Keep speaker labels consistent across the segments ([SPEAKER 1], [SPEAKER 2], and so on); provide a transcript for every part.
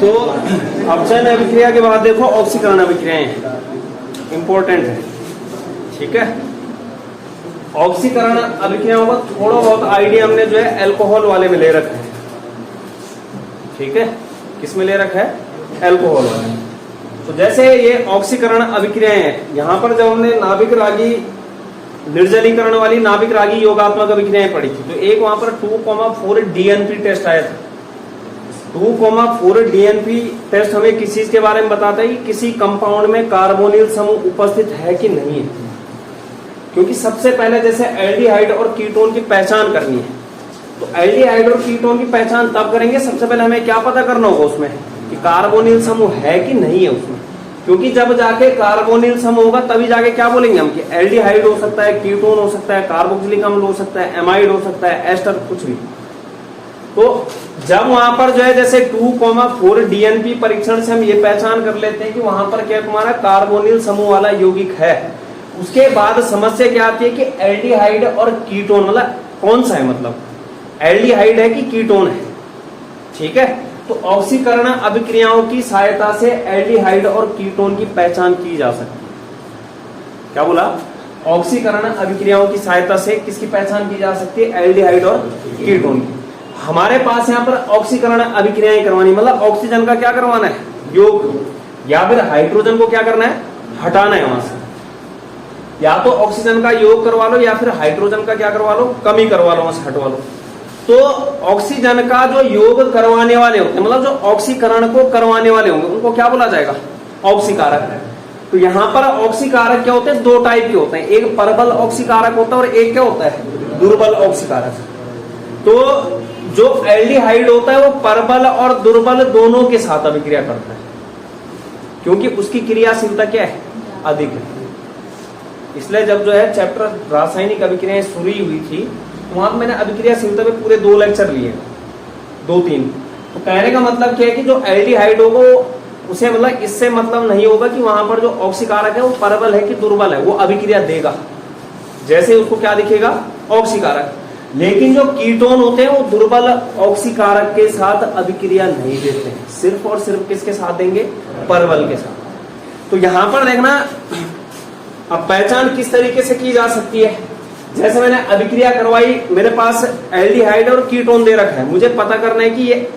[SPEAKER 1] तो अपचयन अभिक्रिया के बाद देखो ऑक्सीकरण अभिक्रियाएं इंपॉर्टेंट है, ठीक है। ऑक्सीकरण अभिक्रियाओं का थोड़ा बहुत आइडिया हमने जो है अल्कोहल वाले में ले रखा है, ठीक है। किस में ले रखा है? अल्कोहल वाले। तो जैसे ये ऑक्सीकरण अभिक्रियाएं हैं, यहां पर जब हमने नाभिक रागी निर्जलीकरण वाली नाभिक रागी योगात्मक अभिक्रियाएं पढ़ी थी, तो एक वहां पर 2,4 डीएनपी टेस्ट आया था। 2,4 डीएनपी टेस्ट हमें किस चीज के बारे में बताता है कि किसी कंपाउंड में कार्बोनिल समूह उपस्थित है कि नहीं है। क्योंकि सबसे पहले जैसे एल्डिहाइड और कीटोन की पहचान करनी है, तो एल्डिहाइड और कीटोन की पहचान तब करेंगे, सबसे पहले हमें क्या पता करना होगा उसमें कि कार्बोनिल समूह है कि नहीं है उसमें। क्योंकि जब जाके कार्बोनिल समूह होगा तभी जाके क्या बोलेंगे हम कि एल्डिहाइड हो सकता है, कीटोन हो सकता है, कार्बोक्सिलिक अम्ल हो सकता है, एमाइड हो सकता है, एस्टर, कुछ भी। तो जब वहां पर जो है जैसे 2,4 डीएनपी परीक्षण से हम ये पहचान कर लेते हैं कि वहां पर क्या तुम्हारा कार्बोनिल समूह वाला यौगिक है, उसके बाद समस्या क्या आती है कि एल्डिहाइड और कीटोन मतलब कौन सा है, मतलब एल्डिहाइड है कि कीटोन है, ठीक है। तो ऑक्सीकरण अभिक्रियाओं की सहायता से एल्डिहाइड और कीटोन की पहचान की जा सकती है। क्या बोला? ऑक्सीकरण अभिक्रियाओं की सहायता से किसकी पहचान की जा सकती है? एल्डिहाइड और कीटोन की। हमारे पास यहाँ पर ऑक्सीकरण अभिक्रियाएं करवानी, मतलब ऑक्सीजन का क्या करवाना है? योग, या फिर हाइड्रोजन को क्या करना है? हटाना है वहां से। या तो ऑक्सीजन का योग करवा लो या फिर हाइड्रोजन का क्या करवा लो? कमी करवा लो, वहां से हटवा लो। तो ऑक्सीजन का जो योग करवाने वाले होते हैं, मतलब जो ऑक्सीकरण को करवाने वाले होंगे, उनको क्या बोला जाएगा? ऑक्सीकारक। तो यहाँ पर ऑक्सीकारक क्या होते हैं? दो टाइप के होते हैं, एक परबल ऑक्सीकारक होता है और एक क्या होता है? दुर्बल ऑक्सीकारक। तो जो एल्डिहाइड होता है वो परबल और दुर्बल दोनों के साथ अभिक्रिया करता है, क्योंकि उसकी क्रियाशीलता क्या है? अधिक है। इसलिए जब जो है चैप्टर रासायनिक अभिक्रियाएं शुरू हुई थी, वहां पर मैंने अभिक्रियाशीलता पे पूरे 2 लेक्चर लिए, 2-3। तो कहने का मतलब क्या है कि जो एल्डिहाइड होगा उसे मतलब इससे मतलब नहीं होगा कि वहां पर जो ऑक्सीकारक है वो परबल है कि दुर्बल है, वो अभिक्रिया देगा, जैसे उसको क्या दिखेगा? ऑक्सीकारक। लेकिन जो कीटोन होते हैं वो दुर्बल ऑक्सीकारक के साथ अभिक्रिया नहीं देते हैं, सिर्फ और सिर्फ किसके साथ देंगे? परबल के साथ। तो यहां पर देखना, अब पहचान किस तरीके से की जा सकती है। जैसे मैंने अभिक्रिया करवाई, मेरे पास एल्डिहाइड और कीटोन दे रखा है, मुझे पता करना है कि ये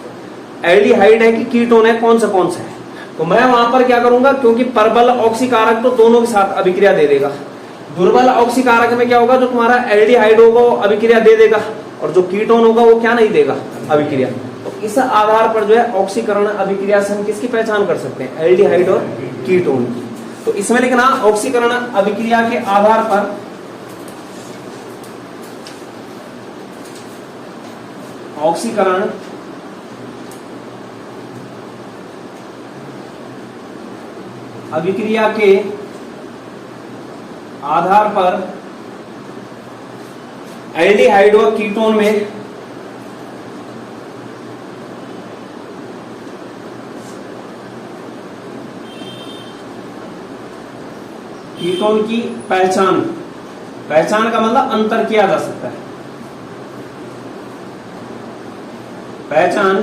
[SPEAKER 1] एल्डिहाइड है कि कीटोन है, कौन सा है। तो मैं वहां पर क्या करूंगा, क्योंकि परबल ऑक्सीकारक तो दोनों के साथ अभिक्रिया दे देगा, दुर्बल ऑक्सीकारक में क्या होगा? जो तुम्हारा एल्डिहाइड होगा वो अभिक्रिया दे देगा, और जो कीटोन होगा वो क्या नहीं देगा? अभिक्रिया। तो इस आधार पर जो है ऑक्सीकरण अभिक्रिया से हम किसकी पहचान कर सकते हैं? एल्डिहाइड और कीटोन की। तो इसमें लिखना ऑक्सीकरण अभिक्रिया के आधार पर ऑक्सीकरण अभिक्रिया के आधार पर एल्डिहाइड और कीटोन में कीटोन की पहचान का मतलब अंतर किया जा सकता है। पहचान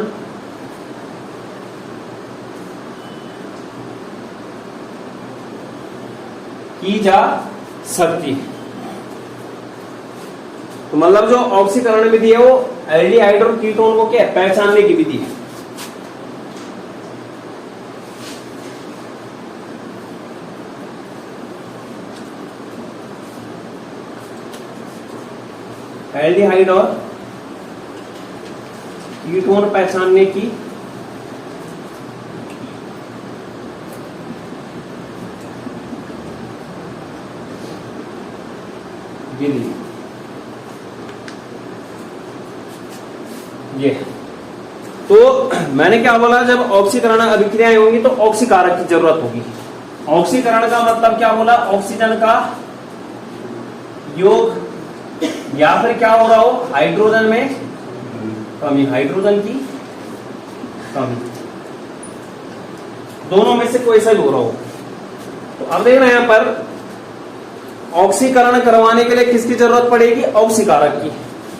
[SPEAKER 1] की जा सकती है। तो मतलब जो ऑक्सीकरण विधि है वो एल्डिहाइड और कीटोन को क्या है? पहचानने की विधि है। एल्डिहाइड और कीटोन पहचानने की विधि ये। तो मैंने क्या बोला, जब ऑक्सीकरण अभिक्रियाएं होंगी तो ऑक्सीकारक की जरूरत होगी। ऑक्सीकरण का मतलब क्या बोला? ऑक्सीजन का योग, या फिर क्या हो रहा हो? हाइड्रोजन में कमी, हाइड्रोजन की कमी, दोनों में से कोई सा भी हो रहा हो। तो अब देखना यहां पर ऑक्सीकरण करवाने के लिए किसकी जरूरत पड़ेगी? ऑक्सीकारक की।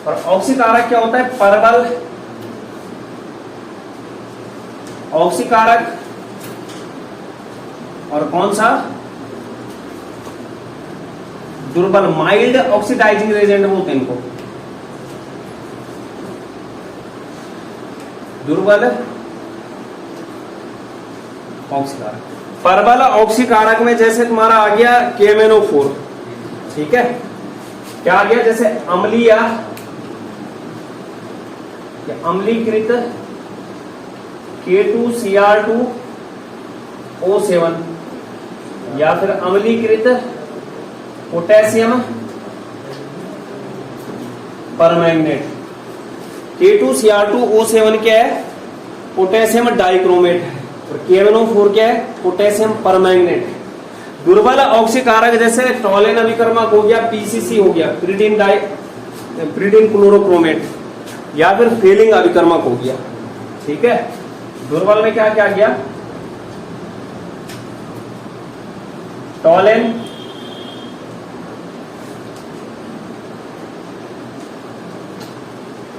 [SPEAKER 1] और ऑक्सीकारक क्या होता है? परबल ऑक्सीकारक और कौन सा दुर्बल, माइल्ड ऑक्सीडाइजिंग एजेंट बोलते हैं इनको, दुर्बल ऑक्सीकारक। प्रबल ऑक्सीकारक में जैसे तुम्हारा आ गया KMnO4, ठीक है, क्या आ गया, जैसे अम्लीय या अम्लीकृत K2Cr2O7 या फिर अम्लीकृत पोटेशियम परमैंगनेट। K2Cr2O7 क्या है, पोटेशियम डाइक्रोमेट है, और KMnO4 क्या है, पोटेशियम परमैंगनेट। दुर्बल ऑक्सीकारक जैसे टॉलेन अभिकर्मक हो गया, PCC हो गया, प्रीडिन क्लोरोक्रोमेट, या फिर फेलिंग अभिकर्मक हो गया, ठीक है। दुर्बल में क्या क्या गया, टॉलेन,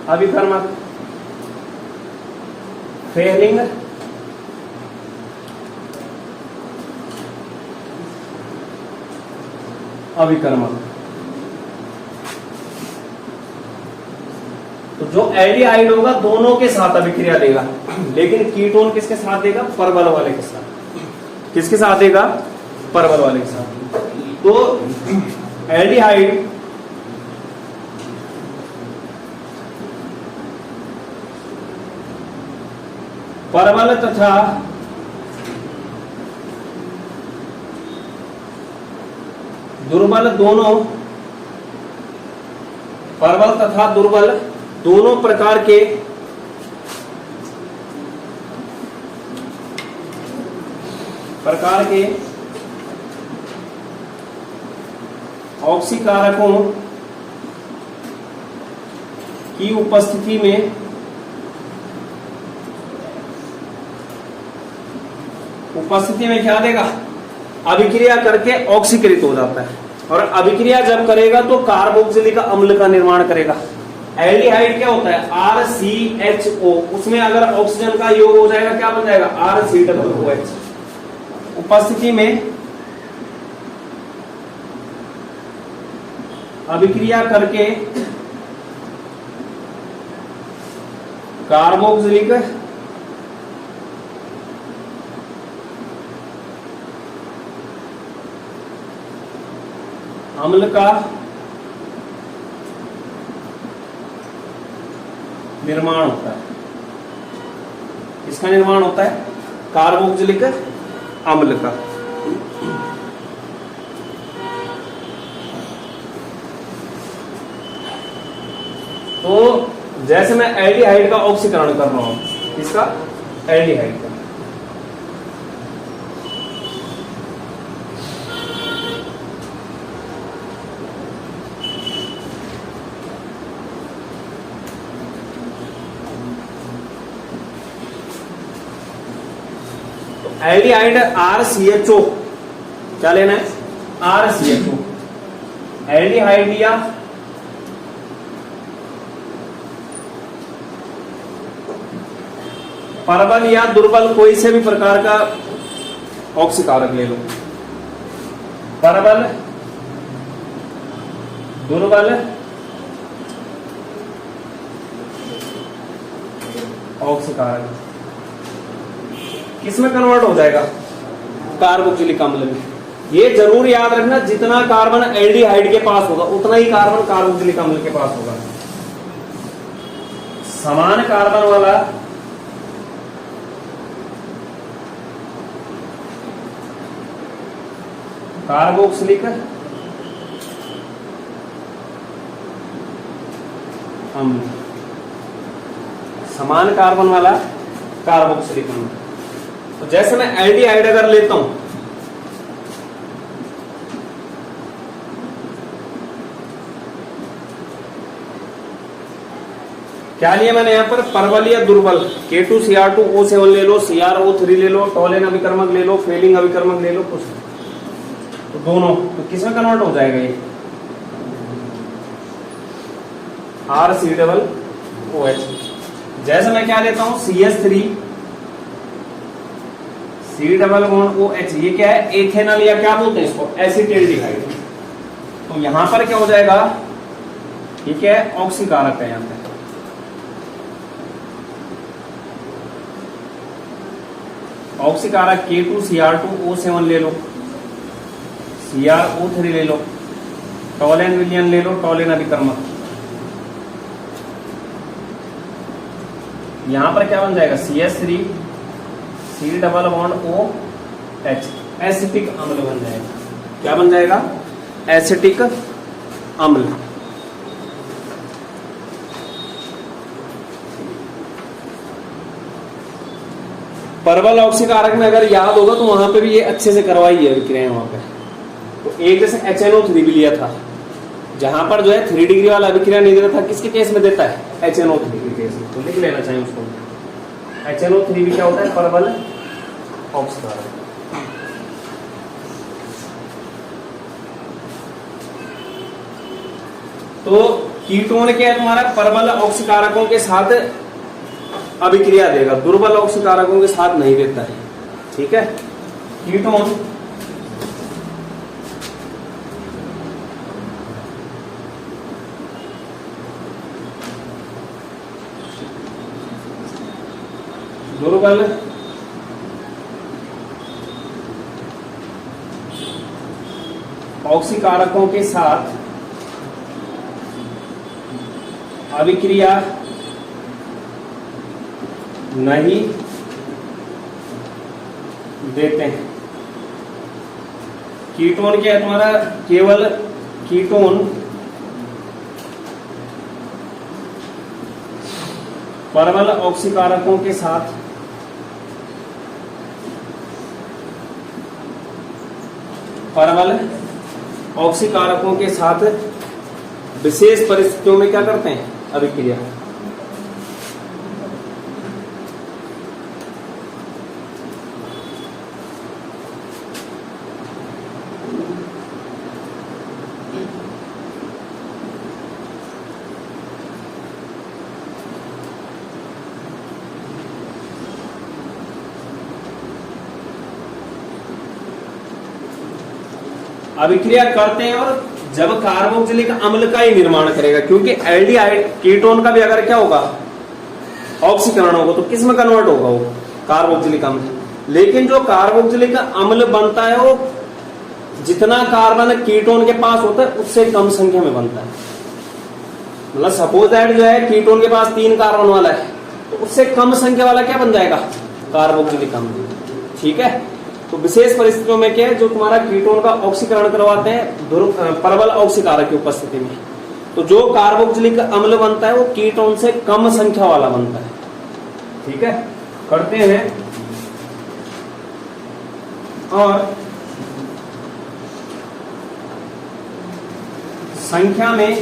[SPEAKER 1] अभिकर्मक, फेलिंग, अभिकर्मक। तो जो एल्डिहाइड होगा दोनों के साथ अभिक्रिया देगा, लेकिन कीटोन किसके साथ देगा, परबल वाले के साथ। किसके साथ देगा, परबल वाले के साथ। तो एल्डिहाइड परबल तथा दुर्बल दोनों, परबल तथा दुर्बल दोनों प्रकार के ऑक्सीकारकों की उपस्थिति में क्या देगा, अभिक्रिया करके ऑक्सीकृत हो जाता है, और अभिक्रिया जब करेगा तो कार्बोक्सिलिक अम्ल का निर्माण करेगा। एल्डिहाइड क्या होता है, RCHO, उसमें अगर ऑक्सीजन का योग हो जाएगा क्या बन जाएगा, RCOOH। उपस्थिति में अभिक्रिया करके कार्बोक्सिलिक अम्ल का निर्माण होता है। इसका निर्माण होता है कार्बोक्सिलिक अम्ल का। तो जैसे मैं एल्डिहाइड का ऑक्सीकरण कर रहा हूं, इसका एल्डिहाइड का, एल्डिहाइड RCHO, क्या लेना है, RCHO। एल्डिहाइड लिया, परबल या दुर्बल कोई से भी प्रकार का ऑक्सीकारक ले लो, परबल, दुर्बल, ऑक्सीकारक, किसमें कन्वर्ट हो जाएगा, कार्बोक्सिलिक अम्ल में। ये जरूर याद रखना, जितना कार्बन एल्डिहाइड के पास होगा उतना ही कार्बन कार्बोक्सिलिक अम्ल के पास होगा। समान कार्बन वाला कार्बोक्सिलिक अम्ल, समान कार्बन वाला कार्बोक्सिलिक अम्ल। तो जैसे मैं एल्डिहाइड अगर लेता हूं, क्या लिया मैंने यहां पर, परबल या दुर्बल, K2Cr2O7 ले लो, CrO3 ले लो, टॉलेन अभिकर्मक ले लो, फेलिंग अभिकर्मक ले लो, कुछ तो दोनों, तो किसमें कन्वर्ट हो जाएगा ये, RCOOH। जैसे मैं क्या लेता हूं, CH3 C double bond O H, ये क्या है, एथेनॉल या क्या बोलते हैं इसको, एसिटिल्डिहाइड। तो यहां पर क्या हो जाएगा, ये क्या है, ऑक्सीकारक है। यहां पे ऑक्सीकारक K2Cr2O7 ले लो, CrO3 ले लो, टॉलेन विलियन ले लो, टॉलेन अभिकर्मक। यहां पर क्या बन जाएगा, CH3 C double bond OH, acetic अम्ल बन जाएगा। क्या बन जाएगा, एसिटिक अम्ल। परवल ऑक्सीकारक में अगर याद होगा तो वहां पे भी ये अच्छे से करवाई है विक्रियाएं वहां पे। तो एक जैसे HNO3 भी लिया था, जहां पर जो है 3 डिग्री वाला अभिक्रिया नहीं देता था, किसके केस में देता है, HNO3 के केस में। तो लिख लेना चाहिए उसको, HNO3 भी क्या होता है, परवल ऑक्सीकारक। तो कीटोन क्या है तुम्हारा, परबल ऑक्सीकारकों के साथ अभिक्रिया देगा, दुर्बल ऑक्सीकारकों के साथ नहीं देता है। ठीक है, कीटोन दुर्बल ऑक्सीकारकों के साथ अभिक्रिया नहीं देते हैं। कीटोन क्या है तुम्हारा, केवल कीटोन परवल ऑक्सीकारकों के साथ परवल ऑक्सीकारकों के साथ विशेष परिस्थितियों में क्या करते हैं, अभिक्रिया। अभिक्रिया करते हैं, और जब कार्बोक्सिलिक अम्ल का ही निर्माण करेगा, क्योंकि एल्डिहाइड कीटोन का भी अगर क्या होगा, ऑक्सीकरण होगा, तो किस में कन्वर्ट होगा, वो कार्बोक्सिलिक अम्ल। लेकिन जो कार्बोक्सिलिक अम्ल बनता है वो जितना कार्बन कीटोन के पास होता है उससे कम संख्या में बनता है। मतलब सपोज दैट जो है कीटोन के पास 3 कार्बन वाला है, तो उससे कम संख्या वाला क्या बन जाएगा, कार्बोक्सिलिक अम्ल। ठीक है, तो विशेष परिस्थितियों में क्या है, जो तुम्हारा कीटोन का ऑक्सीकरण करवाते हैं परवल ऑक्सीकारक की उपस्थिति में, तो जो कार्बोक्सिलिक अम्ल बनता है वो कीटोन से कम संख्या वाला बनता है। ठीक है, करते हैं, और संख्या में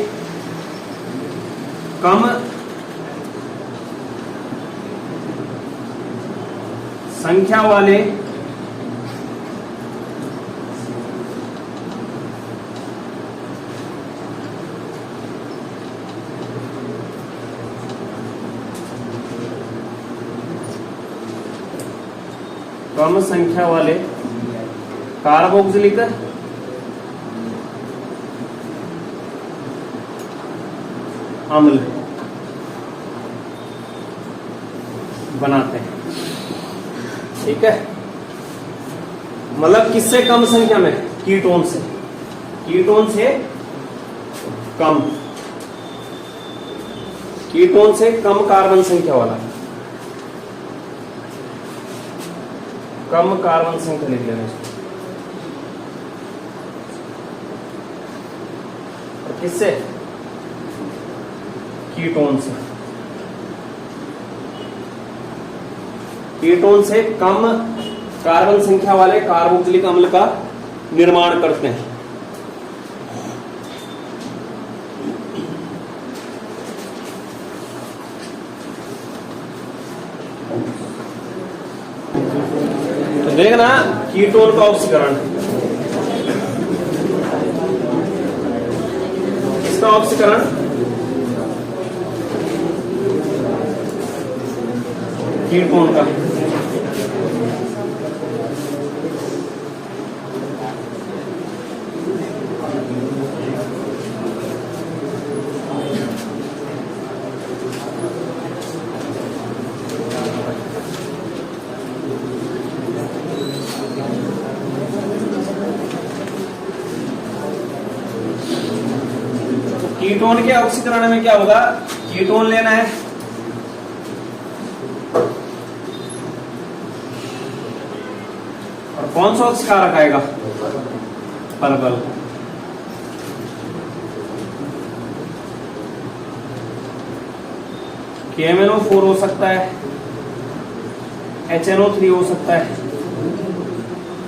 [SPEAKER 1] कम संख्या वाले कम संख्या वाले कार्बोक्सिलिक अम्ल बनाते हैं। ठीक है, मतलब किससे कम संख्या में, कीटोन से, कीटोन से कम, कीटोन से कम कार्बन संख्या वाला, कम कार्बन संख्या लिख लेना इसको। और किससे, कीटोन से, कीटोन से कम कार्बन संख्या वाले कार्बोक्सिलिक अम्ल का निर्माण करते हैं। तो देखना कीटोन का ऑक्सीकरण, इसका ऑक्सीकरण कीटोन का, कीटोन के ऑक्सीकरण में क्या होगा, कीटोन लेना है, और कौन सा ऑक्सीकारक आएगा, पर्पल। KMnO4 हो सकता है, HNO3 हो सकता है,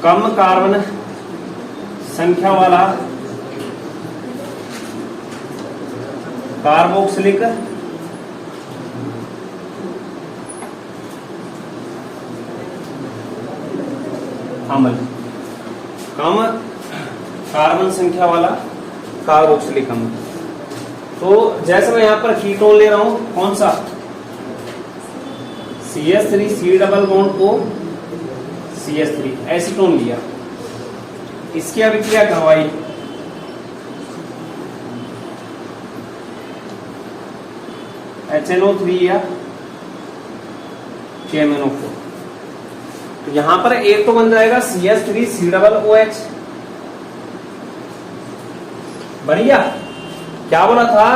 [SPEAKER 1] कम कार्बन संख्या वाला कार्बोक्सिलिक अम्ल, कम कार्बन संख्या वाला कार्बोक्सिलिक अम्ल। तो जैसे मैं यहां पर कीटोन ले रहा हूं, कौन सा, CH3 C double bond O CH3 acetone लिया, इसकी अभिक्रिया करवाई, HNO3 या KMnO4। तो यहां पर एक तो बन जाएगा CH3 C डबल OH, बन गया। क्या बोला था,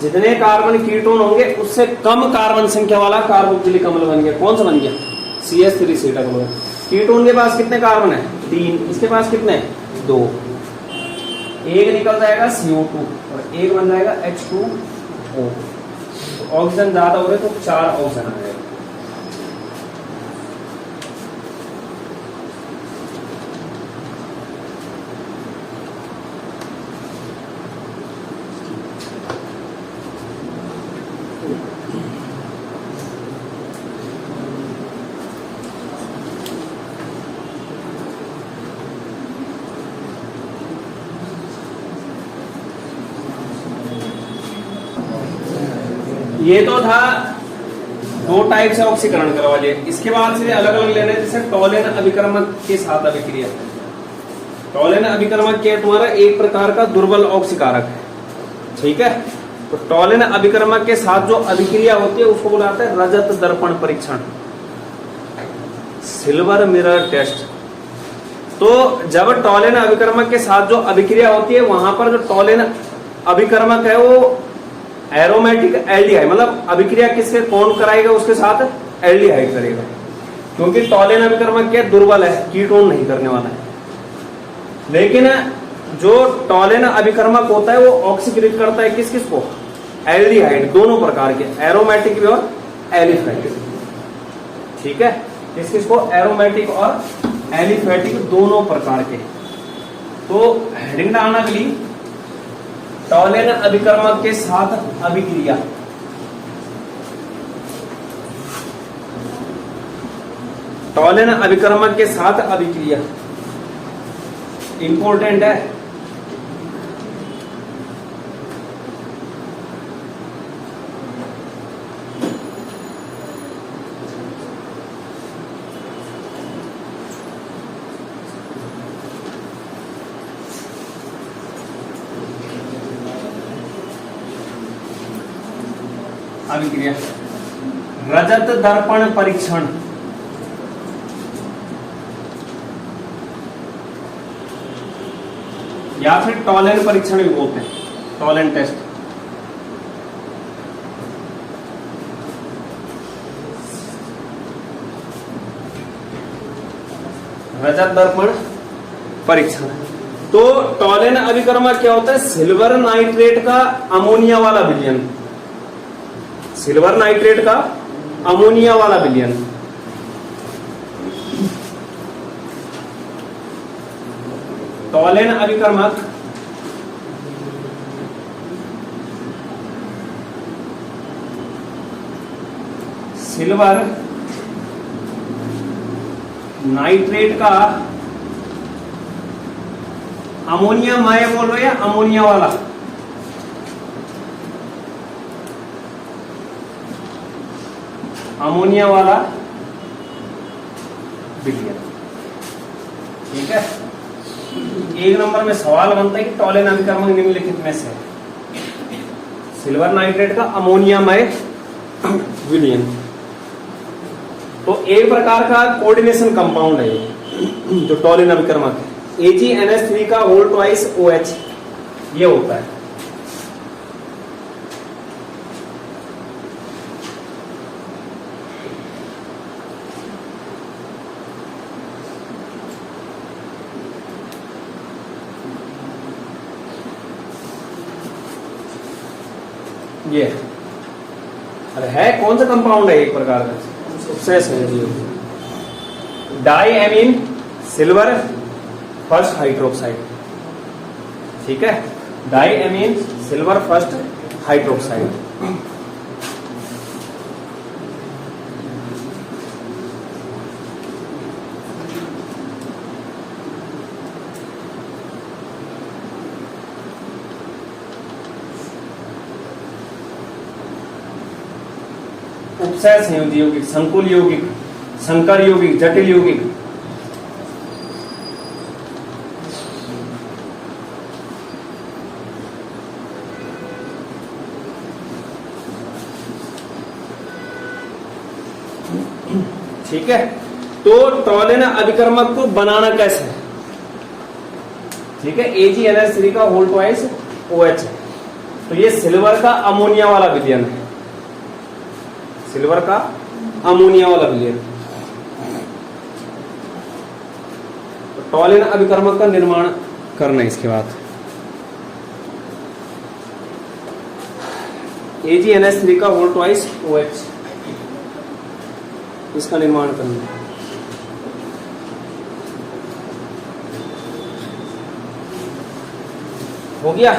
[SPEAKER 1] जितने कार्बन कीटोन होंगे उससे कम कार्बन संख्या वाला कार्बोक्सिलिक अम्ल बन गया। कौन सा बन गया, CH3 C double OH। Ketone के पास कितने कार्बन है, 3, इसके पास कितने हैं, 2, एक निकल जाएगा CO2 और एक बन जाएगा H2O। तो ऑक्सीजन ज्यादा हो रहे तो 4 ऑक्सीजन आ जाएगा। ये तो था 2 टाइप से ऑक्सीकरण करवा लिए। इसके बाद से अलग अलग लेने, जैसे टॉलेन अभिकर्मक के साथ अभिक्रिया। टॉलेन अभिकर्मक क्या है, तुम्हारा एक प्रकार का दुर्बल ऑक्सीकारक है, ठीक है। तो टॉलेन अभिकर्मक के साथ जो अभिक्रिया होती है उसको बुलाते हैं रजत दर्पण परीक्षण, सिल्वर मिरर टेस्ट। तो जब टॉलेन अभिकर्मक के साथ जो अभिक्रिया होती है, वहां पर जो टॉलेन अभिकर्मक है वो एरोमेटिक एल्डिहाइड, मतलब अभिक्रिया किसके कौन कराएगा, उसके साथ एल्डिहाइड करेगा, क्योंकि टॉलेन अभिकर्मक क्या दुर्बल है, कीटोन नहीं करने वाला है। लेकिन जो टॉलेन अभिकर्मक होता है वो ऑक्सीकृत करता है किस किस को, एल्डिहाइड, दोनों प्रकार के, एरोमेटिक भी और एलिफेटिक, ठीक है। किस किस को, एरोमेटिक और एलिफेटिक दोनों प्रकार के। तो हेडिंग डालना अगली, टॉलेन अभिकर्मक के साथ अभिक्रिया। टॉलेन अभिकर्मक के साथ अभिक्रिया इंपॉर्टेंट है। अभिक्रिया, रजत दर्पण परीक्षण, या फिर टॉलेन परीक्षण भी बोलते हैं, टॉलेन टेस्ट। रजत दर्पण परीक्षण। तो टॉलेन अभिकर्मक क्या होता है, सिल्वर नाइट्रेट का अमोनिया वाला विलयन, सिल्वर नाइट्रेट का अमोनिया वाला विलयन। टॉलेन अभिकर्मक सिल्वर नाइट्रेट का अमोनिया मय बोल रहे हैं, अमोनिया वाला, अमोनिया वाला विलयन, ठीक है। एक नंबर में सवाल बनता है कि टॉलेन अभिकर्मक निम्नलिखित में से, सिल्वर नाइट्रेट का अमोनियामय विलयन। तो एक प्रकार का कोऑर्डिनेशन कंपाउंड है जो टॉलेन अभिकर्मक है। AgNH3 का होल ट्वाइस OH ये होता है। ये अरे है कौन सा कंपाउंड है, एक प्रकार का सेस है। Diamine silver first hydroxide, ठीक है, diamine silver first hydroxide. उपसय संयुक्त यौगिक, संकुल यौगिक, संकर यौगिक, जटिल यौगिक। ठीक है, तो टॉलिन अभिकर्मक को बनाना कैसे है? ठीक है, AgNH3 का होल ट्वाइस OH है, तो ये सिल्वर का अमोनिया वाला विलयन है, सिल्वर का अमोनिया वाला विलयन। तो टॉलिन अभिकर्मक का निर्माण करना है। इसके बाद AgNH3 का होल ट्वाइस OH, इसका निर्माण करना है। हो गया।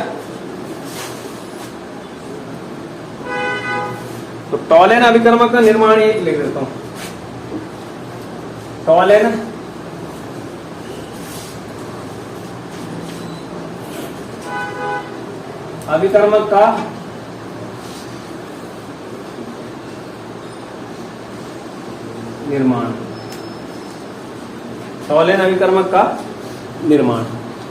[SPEAKER 1] तो टॉलिन अभिकर्मक का निर्माण एक लिख देता हूं, टॉलिन अभिकर्मक का निर्माण, टॉलिन अभिकर्मक का निर्माण।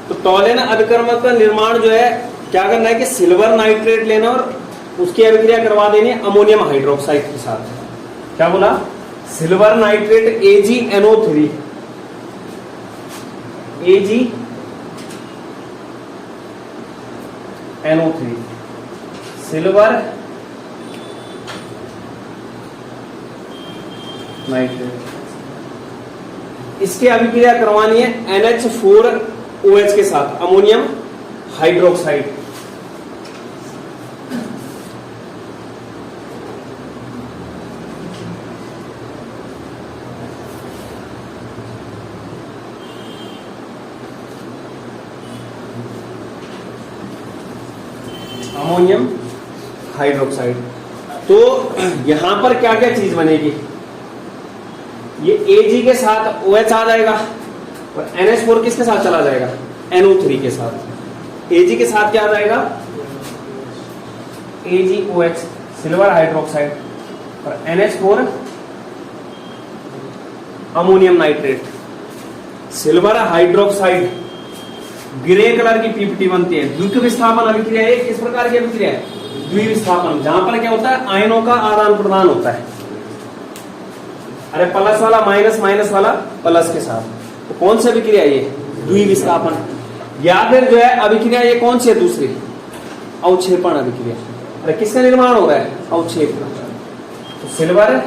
[SPEAKER 1] तो टॉलिन अभिकर्मक का निर्माण जो है क्या करना है कि सिल्वर नाइट्रेट लेना और उसकी अभिक्रिया करवा देनी है अमोनियम हाइड्रोक्साइड के साथ। क्या बोला? Silver nitrate AgNO3, AgNO3 silver nitrate, इसकी अभिक्रिया करवानी है NH4OH के साथ, अमोनियम हाइड्रोक्साइड। Ammonium hydroxide. तो यहां पर क्या क्या चीज बनेगी? ये Ag के साथ OH आ जाएगा और NH4 किसके साथ चला जाएगा? NO3 के साथ। Ag के साथ क्या आ जाएगा? AgOH सिल्वर हाइड्रोक्साइड और NH4 ammonium nitrate. Silver hydroxide grey colour की पीपीटी बनती है। द्वितीय विस्थापन अभिक्रिया एक किस प्रकार की अभिक्रिया है? द्विविस्थापन, जहां पर क्या होता है? आयनों का आदान प्रदान होता है। अरे प्लस वाला माइनस, माइनस वाला प्लस के साथ, तो कौन सी अभिक्रिया है ये? द्विविस्थापन। या फिर जो है अभिक्रिया ये कौन सी है? दूसरी अवक्षेपण अभिक्रिया। अरे किसका निर्माण हो रहा है? अवक्षेप का। तो सिल्वर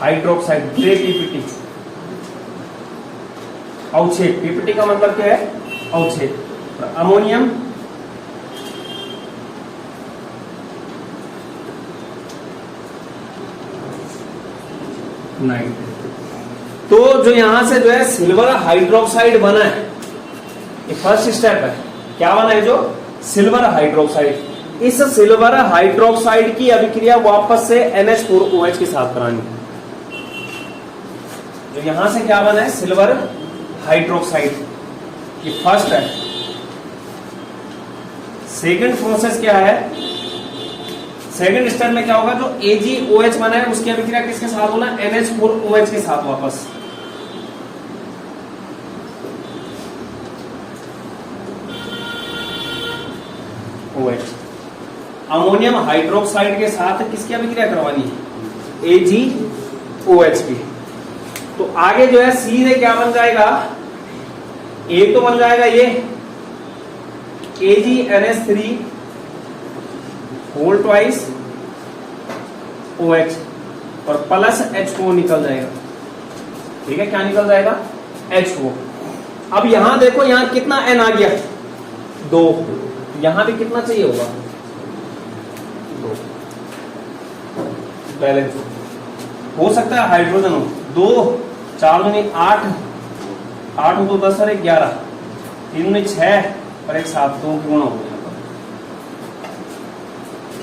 [SPEAKER 1] हाइड्रोक्साइड ग्रे पीपीटी, अवक्षेप। पीपीटी का मतलब क्या है? अवक्षेप। Ammonium nitrate. तो जो यहां से जो है सिल्वर हाइड्रोक्साइड बना है, ये फर्स्ट स्टेप है। क्या बना है? जो सिल्वर हाइड्रोक्साइड। इस सिल्वर हाइड्रोक्साइड की अभिक्रिया वापस से NH4OH के साथ करानी है। जो यहां से क्या बना है? सिल्वर हाइड्रोक्साइड, ये फर्स्ट है। सेकंड प्रोसेस क्या है? सेकंड स्टेप में क्या होगा? जो AgOH बना है उसकी अभिक्रिया किसके साथ होना? NH4OH के साथ वापस। OH अमोनियम हाइड्रोक्साइड के साथ किसकी अभिक्रिया करवानी है? AgOH की। तो आगे जो है सीधे क्या बन जाएगा? एक तो बन जाएगा ये AgNH3 होल ट्वाइस OH और प्लस H4 निकल जाएगा। ठीक है, क्या निकल जाएगा? H4। अब यहां देखो, यहां कितना N आ गया 2, यहां भी कितना चाहिए होगा 2। बैलेंस हो सकता है हाइड्रोजन हो 2 4 दूनी 8 8 हो तो 10 और 11 3 दूनी 6 और 1 7 2 गुणा हो गया।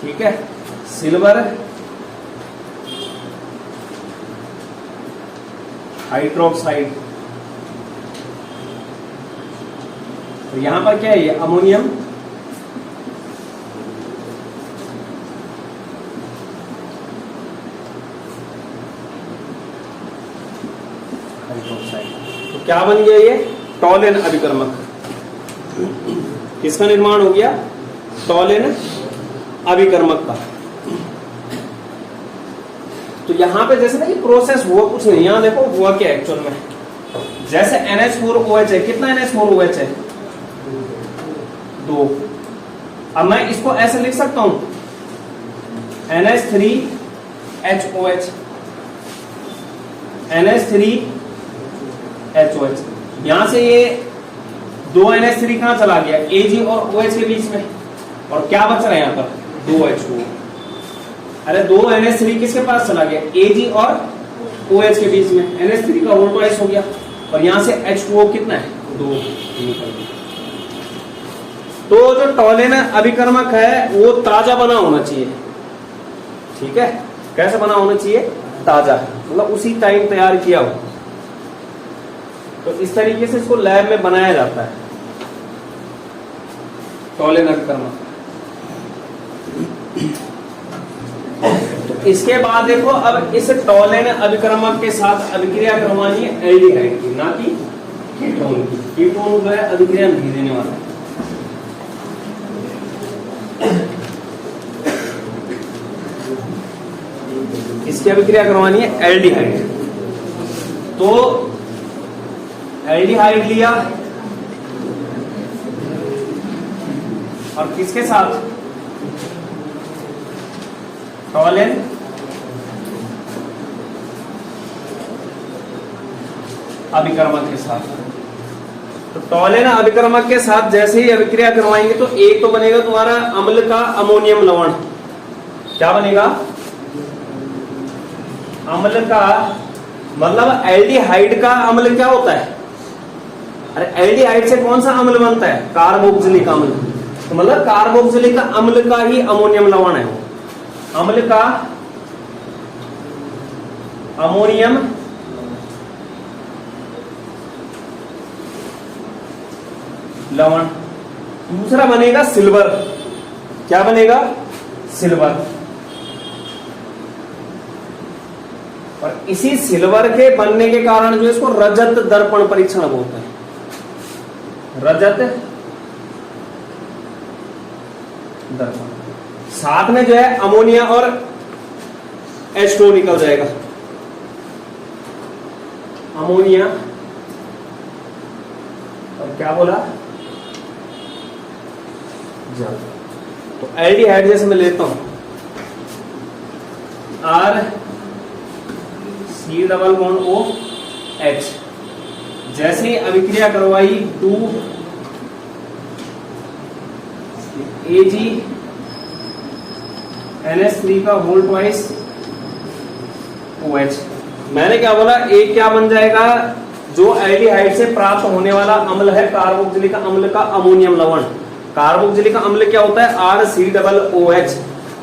[SPEAKER 1] ठीक है, सिल्वर हाइड्रोक्साइड, तो यहां पर क्या है ये अमोनियम हाइड्रोक्साइड। तो क्या बन गया ये टॉलेन अभिकर्मक। किसका निर्माण हो गया टॉलेन अभिकर्मक का। तो यहां पे जैसे ना ये प्रोसेस हुआ कुछ नहीं, यहां देखो हुआ क्या एक्चुअल में। जैसे NH4OH है, कितना NH4OH है 2। अब मैं इसको ऐसे लिख सकता हूं NH3HOH NH3HOH। यहां से ये 2 NH3 कहां चला गया Ag और OH के बीच में, और क्या बच रहा है यहां पर 2H2। अरे 2 NH3 किसके पास चला गया Ag और OH के बीच में, NH3 का होल ट्वाइस हो गया, और यहां से H2O कितना है 2 निकल गया। तो जो टॉलेन अभिकर्मक है वो ताजा बना होना चाहिए। ठीक है, कैसे बना होना चाहिए ताजा, मतलब उसी टाइम तैयार किया हो। तो इस तरीके से इसको लैब में बनाया जाता है टॉलेन अभिकर्मक। तो इसके बाद देखो, अब इस टॉलेन अभिकर्मक के साथ अभिक्रिया करवानी है एल्डिहाइड की, ना कि कीटोन की। कीटोन जो है अभिक्रिया नहीं देने वाला है। इसकी अभिक्रिया करवानी है एल्डिहाइड। तो एल्डिहाइड लिया और किसके साथ टॉलेन अभिकर्मक के साथ। तो टॉलेन अभिकर्मक के साथ जैसे ही अभिक्रिया करवाएंगे तो एक तो बनेगा तुम्हारा अम्ल का अमोनियम लवण। क्या बनेगा अम्ल का, मतलब एल्डिहाइड का अम्ल क्या होता है, अरे एल्डिहाइड से कौन सा अम्ल बनता है कार्बोक्सिलिक अम्ल। तो मतलब कार्बोक्सिलिक अम्ल का ही अमोनियम लवण है वो। अम्ल का अमोनियम लवण। दूसरा बनेगा सिल्वर। क्या बनेगा सिल्वर। और इसी सिल्वर के बनने के कारण जो इसको रजत दर्पण परीक्षण बोलते हैं। रजत दर्पण। साथ में जो है अमोनिया और H2O निकल जाएगा। अमोनिया और क्या बोला जल। तो एल्डिहाइड जैसे मैं लेता हूं RC≡OH। जैसे ही अभिक्रिया करवाई 2 Ag NH3 का होल ट्वाइस OH। मैंने क्या बोला, एक क्या बन जाएगा जो एल्डिहाइड से प्राप्त होने वाला अम्ल है कार्बोक्सिलिक अम्ल का अमोनियम लवण। कार्बोक्सिलिक अम्ल क्या होता है RC≡OH।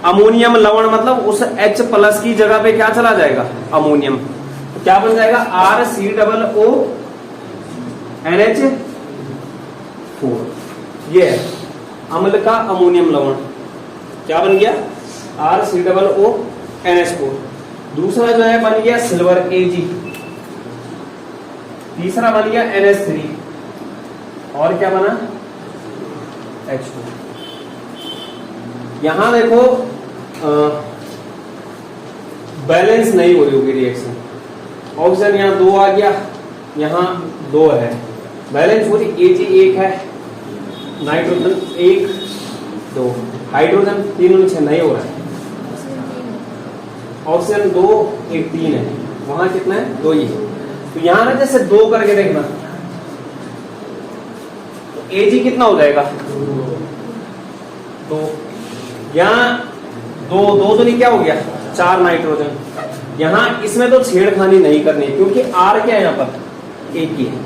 [SPEAKER 1] अमोनियम लवण मतलब उस H प्लस की जगह पे क्या चला जाएगा अमोनियम। तो क्या बन जाएगा RC≡NH4। ये है अम्ल का अमोनियम लवण। क्या बन गया RC≡NH4। दूसरा जो है बन गया सिल्वर Ag। तीसरा बन गया NH3 और क्या बना H2। यहां देखो बैलेंस नहीं हो रही होगी रिएक्शन। ऑक्सीजन यहां 2 आ गया, यहां 2 है, बैलेंस हो रही। Ag 1 है, नाइट्रोजन 1 2, हाइड्रोजन 3 और 6 नहीं हो रहा है। ऑक्सीजन 2 1 3 है, वहां कितना है 2 ही है। तो यहां ना जैसे 2 करके देखना, Ag कितना हो जाएगा? 2। यहाँ 2 2 तो नहीं, क्या हो गया? 4 नाइट्रोजन। यहाँ इसमें तो छेड़खानी नहीं करनी क्योंकि R क्या है यहाँ पर? एक ही है।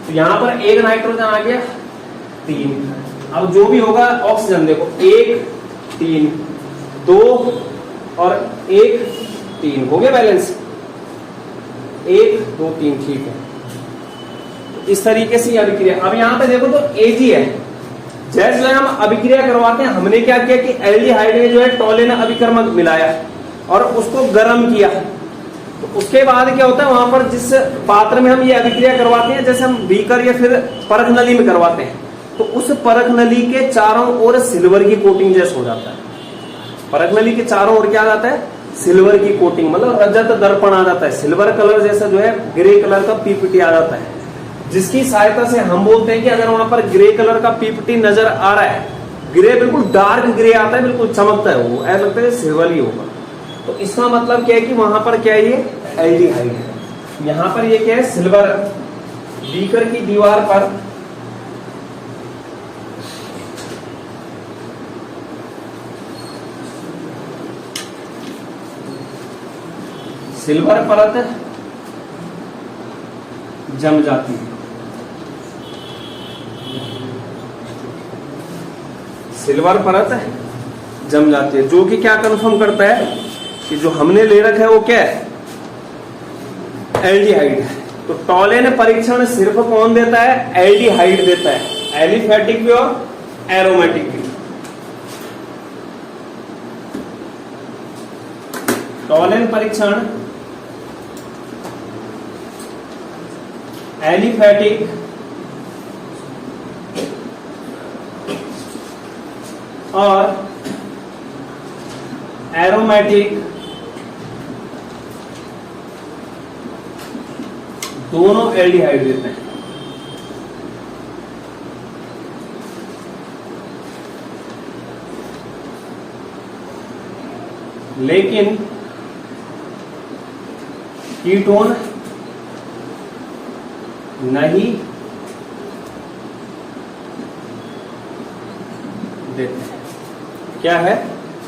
[SPEAKER 1] तो यहाँ पर 1 नाइट्रोजन आ गया, 3। अब जो भी होगा ऑक्सीजन देखो, 1 3 2 और 1 3 हो गया बैलेंस। 1 2 3 ठीक है। तो इस तरीके से अभिक्रिया। अब यहाँ पे देखो तो Ag है। जैसे जो है हम अभिक्रिया करवाते हैं, हमने क्या किया कि एल्डिहाइड में जो है टॉलेन अभिकर्मक मिलाया और उसको गर्म किया। तो उसके बाद क्या होता है, वहां पर जिस पात्र में हम ये अभिक्रिया करवाते हैं, जैसे हम बीकर या फिर परख नली में करवाते हैं, तो उस परख नली के चारों ओर सिल्वर की कोटिंग जैसा हो जाता है। परख नली के चारों ओर क्या आ जाता है? सिल्वर की कोटिंग, मतलब रजत दर्पण आ जाता है। सिल्वर कलर जैसा जो है ग्रे कलर का पीपीटी आ जाता है, जिसकी सहायता से हम बोलते हैं कि अगर वहां पर ग्रे कलर का पीपीटी नजर आ रहा है, ग्रे बिल्कुल डार्क ग्रे आता है, बिल्कुल चमकता है, वो ऐसा लगता है सिल्वर ही होगा। तो इसका मतलब क्या है कि वहां पर क्या है, ये एल्डिहाइड है। यहां पर ये क्या है? सिल्वर। बीकर की दीवार पर सिल्वर परत जम जाती है। सिल्वर परत जम जाती है, जो कि क्या कंफर्म करता है कि जो हमने ले रखा है वो क्या है? एल्डिहाइड है। तो टॉलेन परीक्षण सिर्फ कौन देता है? एल्डिहाइड देता है, एलिफेटिक भी और एरोमेटिक भी। टॉलेन परीक्षण एलिफेटिक और एरोमेटिक दोनों एल्डिहाइड देते हैं। लेकिन कीटोन नहीं देते हैं। क्या है?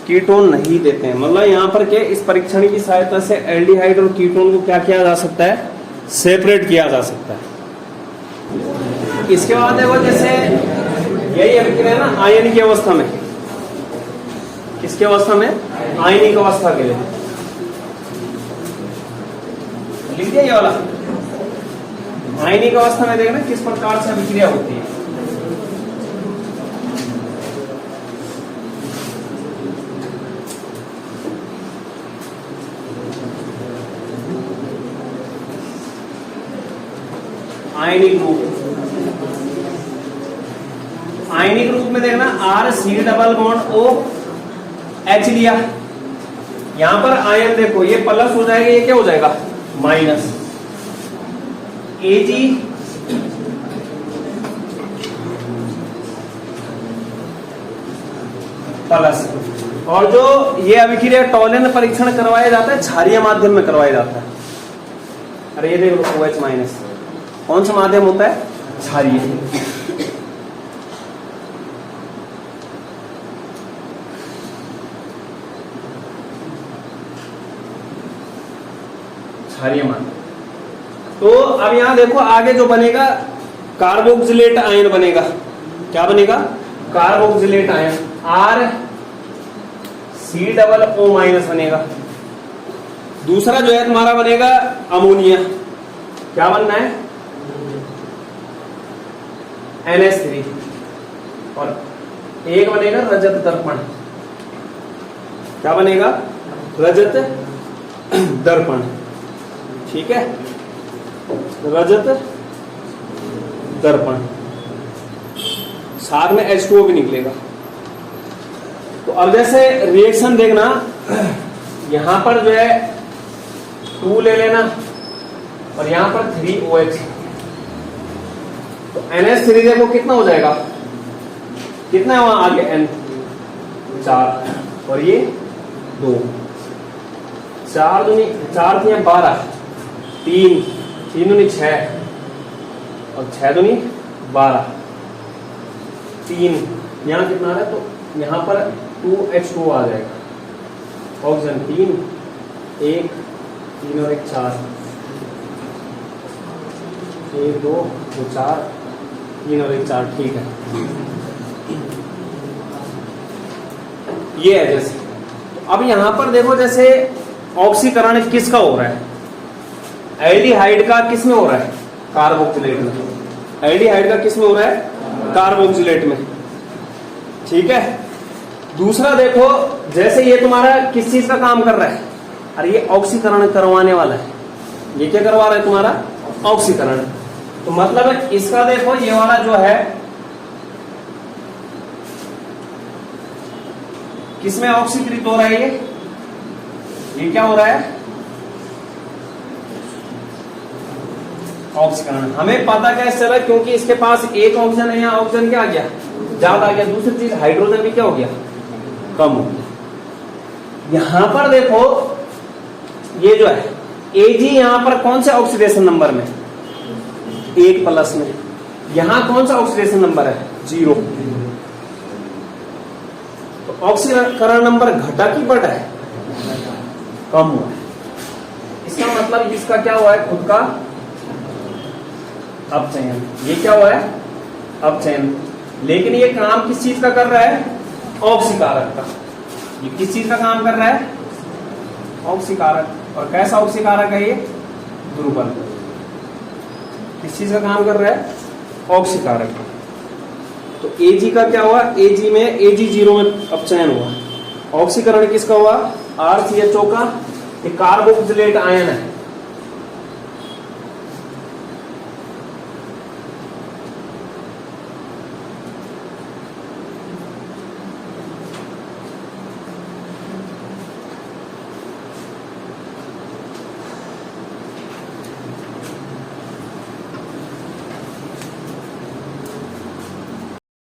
[SPEAKER 1] कीटोन नहीं देते हैं। मतलब यहां पर क्या, इस परीक्षण की सहायता से एल्डिहाइड और कीटोन को क्या किया जा सकता है? सेपरेट किया जा सकता है। इसके बाद देखो, जैसे यही अभिक्रिया है ना आयनिक की अवस्था में। किसकी अवस्था में? आयनिक अवस्था के लिए लिख दिया ये वाला। आयनिक अवस्था में देखना किस प्रकार से अभिक्रिया होती है। आयनिक रूप, आयनिक रूप में देखना RC डबल बॉन्ड OH लिया। यहां पर आयन देखो, ये प्लस हो जाएगा, ये क्या हो जाएगा? माइनस। Ag plus. और जो ये अभिक्रिया टॉलेन परीक्षण करवाया जाता है क्षारीय माध्यम में करवाया जाता है। अरे ये देखो OH माइनस, कौन सा माध्यम होता है? क्षारीय। क्षारीय माध्यम। तो अब यहां देखो आगे जो बनेगा कार्बोक्सिलेट आयन बनेगा। क्या बनेगा? Carboxylate ion RC double O minus बनेगा। दूसरा जो है तुम्हारा बनेगा अमोनिया। क्या बनना है? NH3। और एक बनेगा रजत दर्पण। क्या बनेगा? रजत दर्पण। ठीक है, रजत दर्पण। साथ में H2O भी निकलेगा। तो अब जैसे रिएक्शन देखना, यहां पर जो है 2 ले लेना और यहां पर 3OH। तो NH3 देखो कितना हो जाएगा? कितना है वहां आगे? N 4 और ये 2। 4 दूनी 4 थी 12, 3 दूनी 6 और 6 दूनी 12। 3, यहाँ कितना आ रहा है, तो यहाँ पर 2H2 आ जाएगा। ऑक्सीजन 3, 1, 3 और 1 4, 1 2 4, 3 और 1 4, ठीक है। ये है जैसे, तो अब यहां पर देखो जैसे ऑक्सीकरण किसका हो रहा है, एल्डिहाइड का किसमें हो रहा है, कार्बोक्सिलेट में। एल्डिहाइड का किसमें हो रहा है, कार्बोक्सिलेट में, ठीक है। दूसरा देखो जैसे ये तुम्हारा किस चीज का काम कर रहा है, अरे ये ऑक्सीकरण करवाने वाला है, ये क्या करवा रहा है तुम्हारा, ऑक्सीकरण। तो मतलब है इसका देखो ये वाला जो है किसमें ऑक्सीकृत हो रहा है, ये क्या हो रहा है, ऑक्सीकरण। हमें पता कैसे चला, क्योंकि इसके पास एक ऑक्सीजन है, यहाँ ऑक्सीजन क्या आ गया, ज्यादा आ गया। दूसरी चीज हाइड्रोजन भी क्या हो गया, कम हो गया। यहां पर देखो ये जो है Ag यहां पर कौन से ऑक्सीडेशन नंबर में, 1+ में। यहां कौन सा ऑक्सीडेशन नंबर है, 0। तो ऑक्सीकरण नंबर घटा कि बढ़ा है, कम हुआ है। इसका मतलब इसका क्या हुआ है, खुद का अपचयन। ये क्या हुआ है, अपचयन। लेकिन ये काम किस चीज का कर रहा है, ऑक्सीकारक का। ये किस चीज का काम कर रहा है, ऑक्सीकारक। और कैसा ऑक्सीकारक है ये, दुर्बल। किस चीज का काम कर रहा है, ऑक्सीकारक। तो Ag का क्या हुआ, Ag में Ag0 में अपचयन हुआ। ऑक्सीकरण किसका हुआ, RCHO का, कार्बोक्सिलेट आयन है,